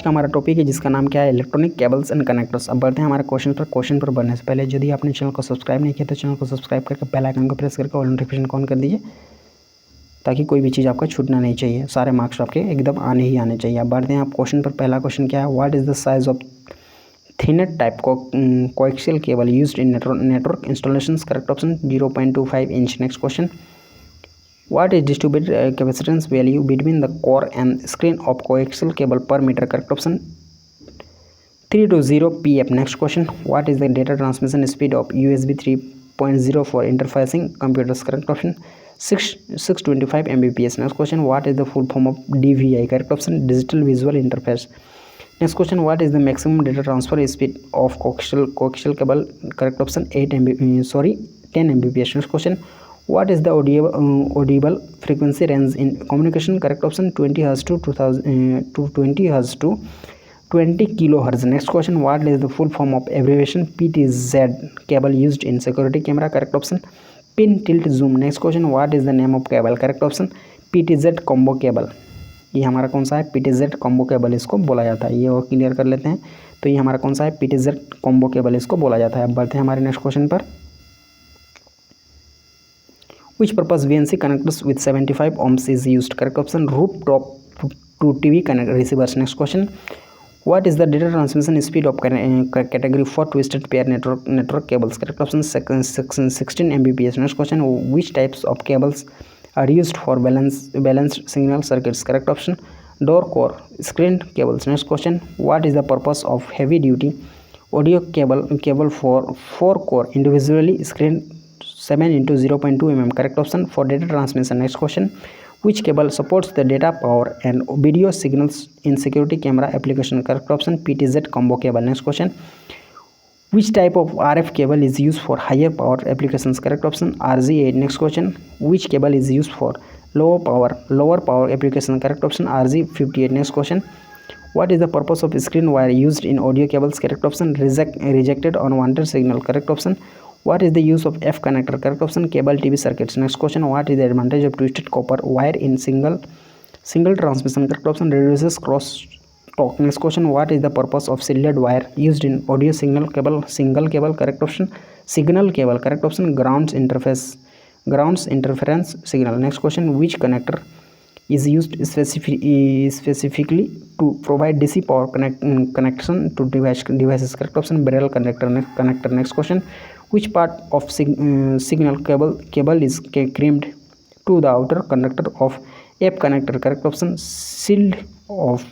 का हमारा टॉपिक है जिसका नाम क्या है, इलेक्ट्रॉनिक केबल्स एंड कनेक्टर्स। अब बढ़ते हैं हमारे क्वेश्चन पर बढ़ने से पहले यदि आपने चैनल को सब्सक्राइब नहीं किया तो चैनल को सब्सक्राइब करके बेल आइकन को प्रेस करके ऑल नोटिफिकेशन ऑन कर दीजिए ताकि कोई भी चीज़ आपका छूटना नहीं चाहिए, सारे मार्क्स आपके एकदम आने ही आने चाहिए। अब बढ़ते हैं आप क्वेश्चन पर। पहला क्वेश्चन क्या है, what is the size of thinner type coaxial cable used in network installations? Correct option 0.25 inch. Next question, what is distributed capacitance value between the core and screen of coaxial cable per meter? Correct option 320 pf. Next question, what is the data transmission speed of USB 3.0 for interfacing computers? Correct option 625 mbps. Next question, what is the full form of DVI? Correct option digital visual interface. Next question, what is the maximum data transfer speed of coaxial cable? Correct option 10 mbps. Next question, what is the audible frequency range in communication? Correct option 20 Hz to 20 Hz to 20 kilohertz. Next question, what is the full form of abbreviation PTZ cable used in security camera? Correct option pin tilt zoom. Next question, what is the name of cable? Correct option PTZ combo cable. ये हमारा कौन सा है, PTZ combo cable इसको बोला जाता है। ये और क्लियर कर लेते हैं। तो ये हमारा कौन सा है, PTZ कॉम्बो केबल इसको बोला जाता है। अब बढ़ते हैं हमारे नेक्स्ट क्वेश्चन पर। Which purpose VNC connectors with 75 ohms is used? Correct option rooftop to TV receivers. Next question, what is the data transmission speed of category 4 twisted pair network cables? Correct option 16 mbps. Next question, which types of cables are used for balanced signal circuits? Correct option door core screen cables. Next question, what is the purpose of heavy duty audio cable for 4 core individually screened 7 into 0.2 mm? Correct option for data transmission. Next question, which cable supports the data, power and video signals in security camera application? Correct option PTZ combo cable. Next question, which type of RF cable is used for higher power applications? Correct option RG8. Next question, which cable is used for lower power application? Correct option RG58. Next question, what is the purpose of screen wire used in audio cables? Correct option rejected unwanted signal. Correct option what is the use of F connector? Correct option cable TV circuits. Next question, what is the advantage of twisted copper wire in single transmission? Correct option reduces cross talk. Next question, what is the purpose of shielded wire used in audio single cable? Correct option signal cable. Correct option grounds interference signal. Next question, which connector is used specifically to provide DC power connection to devices? Correct option barrel connector. Next question, which part of signal cable is crimped to the outer conductor of F connector? Correct option shield of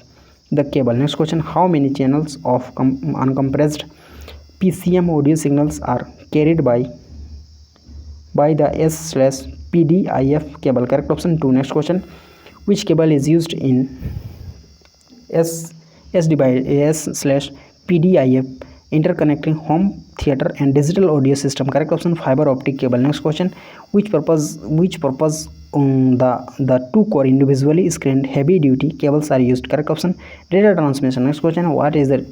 the cable. Next question, how many channels of uncompressed PCM audio signals are carried by the S/PDIF cable? Correct option 2. Next question, which cable is used in S/PDIF interconnecting home theater and digital audio system? Correct option fiber optic cable. Next question, which purpose the two core individually screened heavy duty cables are used? Correct option data transmission. Next question, what is the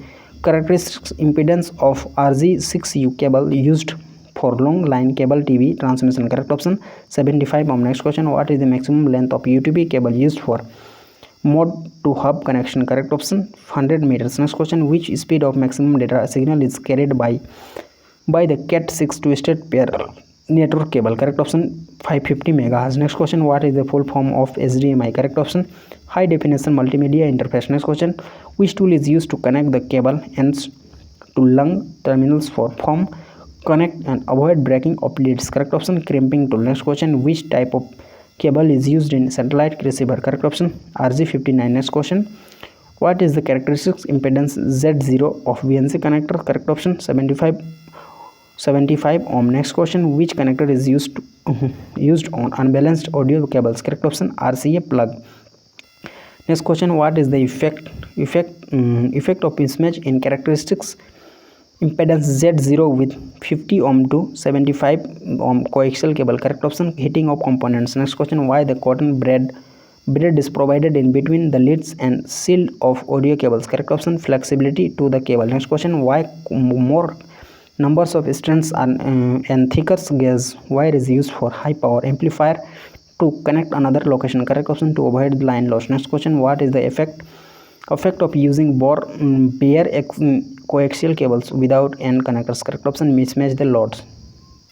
characteristic impedance of RG6U cable used for long line cable TV transmission? Correct option 75 ohm. Next question, what is the maximum length of UTP cable used for mode to hub connection? Correct option 100 meters. Next question, which speed of maximum data signal is carried by the Cat6 twisted pair network cable? Correct option 550 megahertz. Next question, what is the full form of HDMI? Correct option high definition multimedia interface. Next question, which tool is used to connect the cable ends to lung terminals for form, connect and avoid breaking of leads? Correct option crimping tool. Next question, which type of cable is used in satellite receiver? Correct option RG59. Next question, what is the characteristics impedance Z0 of VNC connector? Correct option 75 ohm. Next question, which connector is used on unbalanced audio cables? Correct option RCA plug. Next question, what is the effect of mismatch in characteristics impedance Z0 with 50 ohm to 75 ohm coaxial cable? Correct option heating of components. Next question, why the cotton braid is provided in between the leads and shield of audio cables? Correct option flexibility to the cable. Next question, why more numbers of strands and thicker gauge wire is used for high power amplifier to connect another location? Correct option to avoid line loss. Next question, what is the effect Effect of using bare coaxial cables without end connectors. Correct option, mismatch the loads.